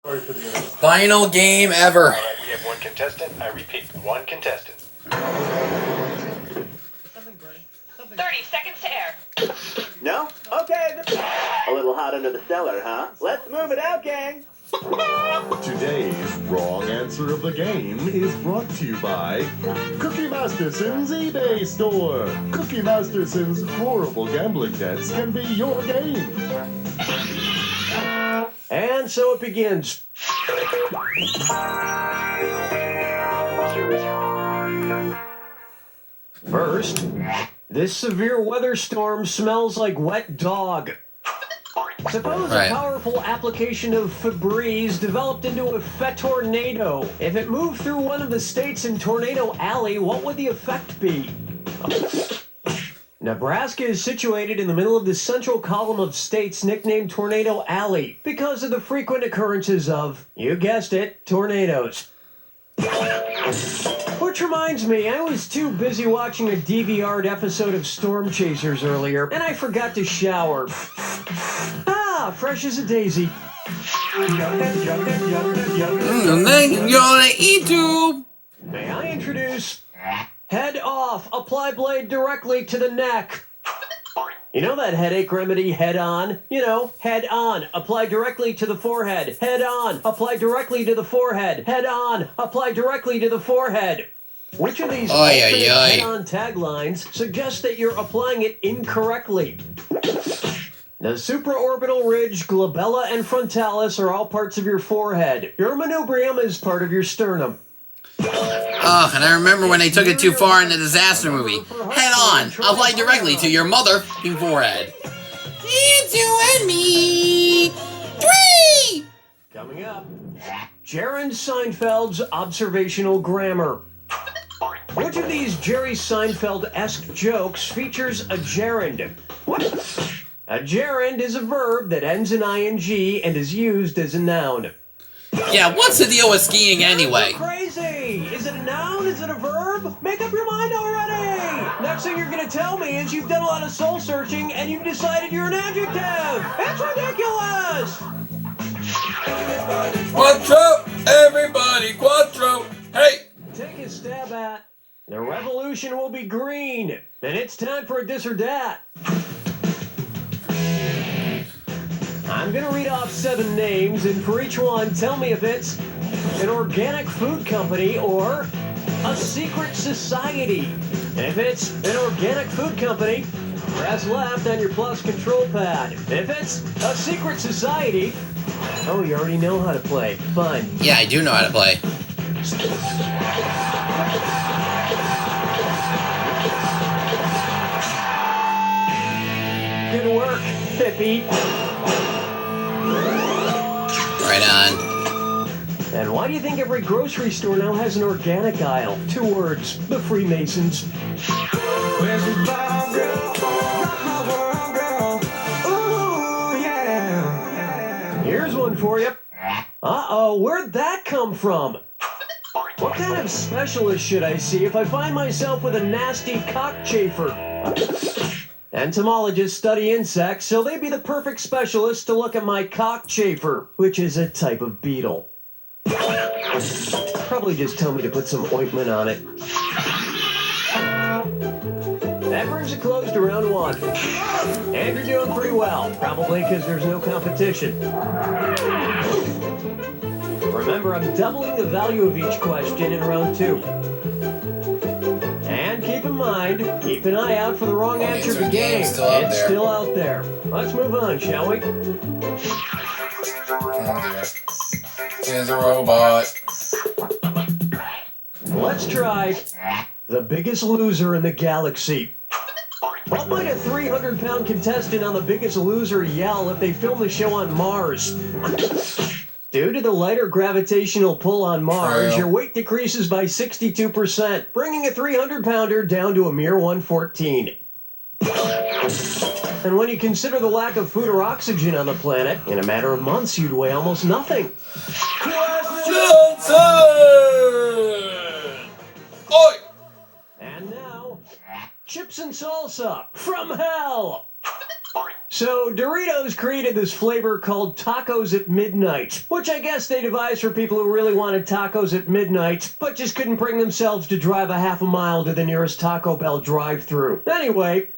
Final game ever. All right, we have one contestant. I repeat, one contestant. 30 seconds to air. No? Okay. A little hot under the cellar, huh? Let's move it out, gang. Today's wrong answer of the game is brought to you by Cookie Masterson's eBay store. Cookie Masterson's horrible gambling debts can be your game. And so it begins. First, this severe weather storm smells like wet dog. Suppose a powerful application of Febreze developed into a Fetornado. If it moved through one of the states in Tornado Alley, what would the effect be? Nebraska is situated in the middle of the central column of states nicknamed Tornado Alley because of the frequent occurrences of, you guessed it, tornadoes. Which reminds me, I was too busy watching a DVR'd episode of Storm Chasers earlier, and I forgot to shower. Ah, fresh as a daisy. May I introduce Head Off, apply blade directly to the neck. You know that headache remedy, Head On? You know, Head On, apply directly to the forehead. Head On, apply directly to the forehead. Head On, apply directly to the forehead. Which of these head-on taglines suggests that you're applying it incorrectly? The supraorbital ridge, glabella, and frontalis are all parts of your forehead. Your manubrium is part of your sternum. Oh, and I remember when they took it too far in the disaster movie. Head on, apply directly to your mother-f***ing forehead. It's you and me. 3! Coming up, Jerry Seinfeld's observational grammar. Which of these Jerry Seinfeld-esque jokes features a gerund? What? A gerund is a verb that ends in ing and is used as a noun. Yeah, what's the deal with skiing anyway? Crazy! Is it a noun? Is it a verb? Make up your mind already! Next thing you're gonna tell me is you've done a lot of soul searching and you've decided you're an adjective! It's ridiculous! Quattro! Everybody, quattro! Hey! Take a stab at. The revolution will be green, and it's time for a this or that. I'm gonna read off 7 names, and for each one, tell me if it's an organic food company or a secret society. And if it's an organic food company, press left on your plus control pad. If it's a secret society, oh, you already know how to play. Fun. Yeah, I do know how to play. Good work, Pippi. Right on. And why do you think every grocery store now has an organic aisle? 2 words, the Freemasons. Where's the bomb girl? Rock my world, girl. Ooh, yeah. Here's one for you. Uh-oh, where'd that come from? What kind of specialist should I see if I find myself with a nasty cockchafer? Entomologists study insects, so they'd be the perfect specialist to look at my cockchafer, which is a type of beetle. Probably just tell me to put some ointment on it. That brings a close to round 1. And you're doing pretty well, probably because there's no competition. Remember, I'm doubling the value of each question in round 2. And keep in mind, keep an eye out for the wrong answer to the game. It's still out there. Let's move on, shall we? She's a robot. Let's try the biggest loser in the galaxy. What might a 300-pound contestant on The Biggest Loser yell if they film the show on Mars? Due to the lighter gravitational pull on Mars, your weight decreases by 62%, bringing a 300-pounder down to a mere 114. And when you consider the lack of food or oxygen on the planet, in a matter of months you'd weigh almost nothing. Oi! And now, chips and salsa from hell. So Doritos created this flavor called tacos at midnight, which I guess they devised for people who really wanted tacos at midnight, but just couldn't bring themselves to drive a half a mile to the nearest Taco Bell drive-thru. Anyway,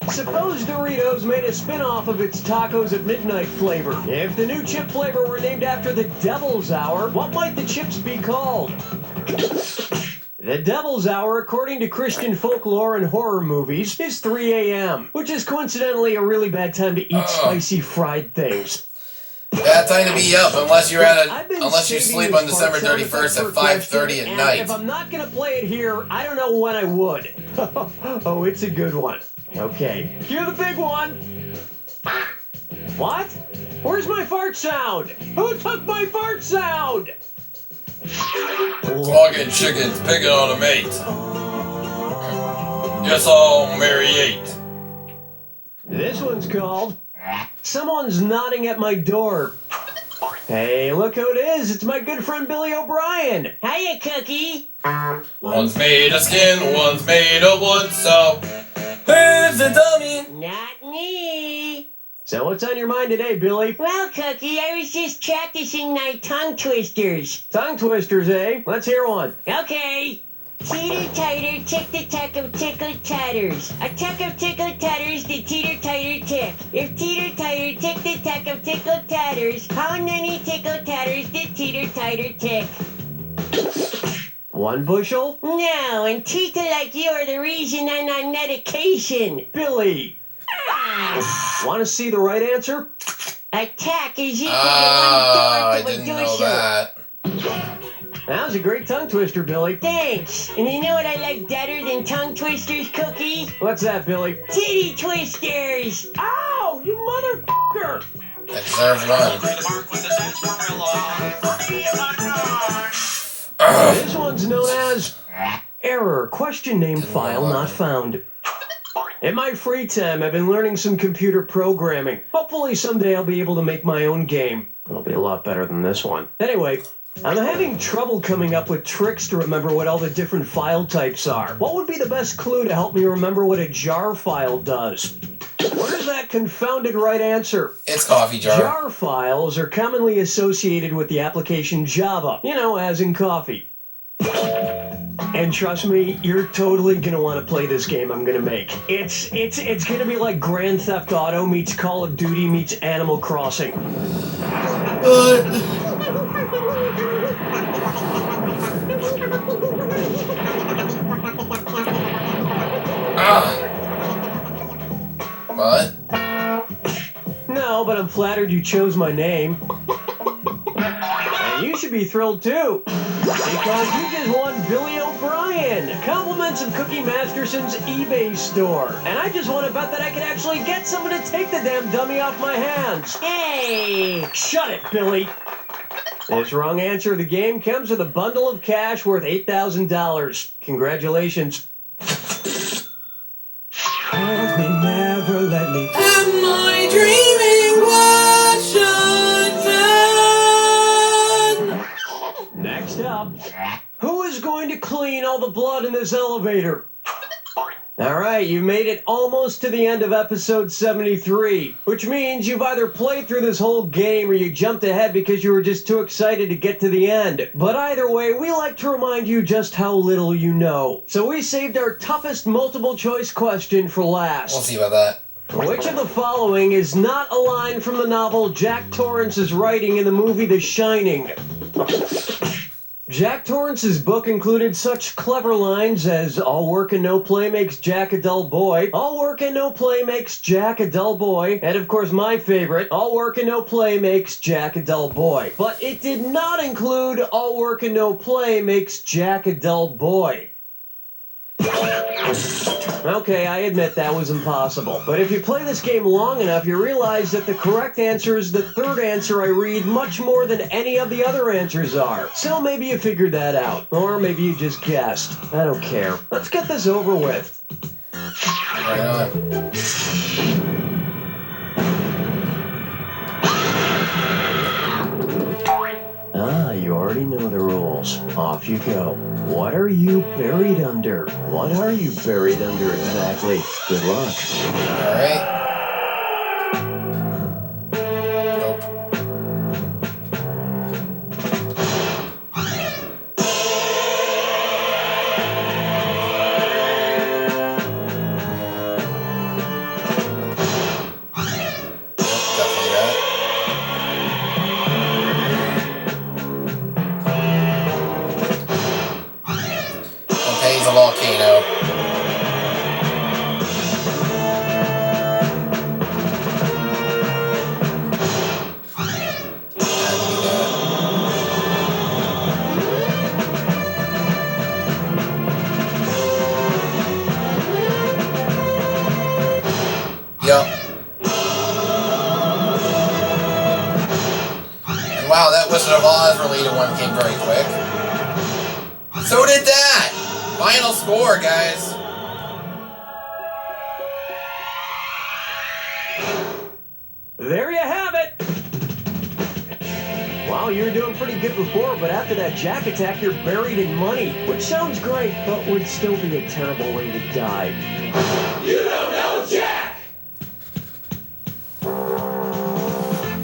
suppose Doritos made a spin-off of its tacos at midnight flavor. If the new chip flavor were named after the Devil's Hour, what might the chips be called? The Devil's Hour, according to Christian folklore and horror movies, is 3 a.m., which is coincidentally a really bad time to eat spicy fried things. Bad time to be up unless you're unless you saving sleep this on December part sound 31st effect at for a question, 5:30 at and night. If I'm not gonna play it here, I don't know when I would. Oh, it's a good one. Okay, cue the big one. What? Where's my fart sound? Who took my fart sound? Flogging chickens, picking on a mate. Yes, I'll marry 8. This one's called Someone's Knocking at My Door. Hey, look who it is. It's my good friend Billy O'Brien. Hiya, Cookie. One's made of skin, one's made of wood, so who's the dummy? Not me. So what's on your mind today, Billy? Well, Cookie, I was just practicing my tongue twisters. Tongue twisters, eh? Let's hear one. Okay. Teeter-totter, tick-the-tuck of tickle-tatters. A tuck of tickle-tatters, the teeter-totter tick. If teeter-totter, tick-the-tuck of tickle-tatters, how many tickle-tatters did teeter-totter tick? 1 bushel? No, and teeth like you are the reason I'm on medication. Billy. Want to see the right answer? A tack is equal to I 1/4 of a didn't know bushel. that. That was a great tongue twister, Billy. Thanks. And you know what I like better than tongue twisters, Cookie? What's that, Billy? Titty twisters. Ow, you motherfucker! I deserve one. This one's known as Error, question name file not found. In my free time, I've been learning some computer programming. Hopefully someday I'll be able to make my own game. It'll be a lot better than this one. Anyway, I'm having trouble coming up with tricks to remember what all the different file types are. What would be the best clue to help me remember what a jar file does? Where's that confounded right answer? It's coffee jar. Jar files are commonly associated with the application Java, you know, as in coffee. And trust me, you're totally gonna want to play this game I'm gonna make. It's gonna be like Grand Theft Auto meets Call of Duty meets Animal Crossing. What? No, but I'm flattered you chose my name. And you should be thrilled too, because you just won Billy O'Brien, compliments of Cookie Masterson's eBay store. And I just want to bet that I can actually get someone to take the damn dummy off my hands. Hey. Shut it, Billy. This wrong answer of the game comes with a bundle of cash worth $8,000. Congratulations. Let me never let me. Am I dreaming? What should then? Next up, who is going to clean all the blood in this elevator? All right, you made it almost to the end of episode 73, which means you've either played through this whole game or you jumped ahead because you were just too excited to get to the end. But either way, we like to remind you just how little you know. So we saved our toughest multiple choice question for last. We'll see about that. Which of the following is not a line from the novel Jack Torrance's writing in the movie The Shining? Jack Torrance's book included such clever lines as all work and no play makes Jack a dull boy, all work and no play makes Jack a dull boy, and of course my favorite, all work and no play makes Jack a dull boy. But it did not include all work and no play makes Jack a dull boy. Okay, I admit that was impossible. But if you play this game long enough, you realize that the correct answer is the third answer I read much more than any of the other answers are. So maybe you figured that out. Or maybe you just guessed. I don't care. Let's get this over with. Right on. Ah, you already know the rules. Off you go. What are you buried under? What are you buried under exactly? Good luck. Alright. Wizard of Oz related one came very quick. So did that! Final score, guys. There you have it. Wow, you were doing pretty good before, but after that Jack attack, you're buried in money, which sounds great, but would still be a terrible way to die. You don't know Jack!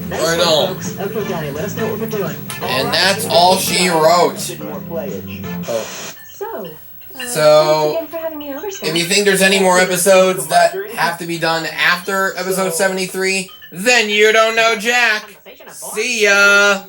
Nice Right one, on. folks. Okay, Daddy, let us know what we're doing. And that's all she wrote. More playage. So, So, thanks again for having me over, Scott. if you think there's any more episodes that have to be done after episode 73, then you don't know Jack. See ya!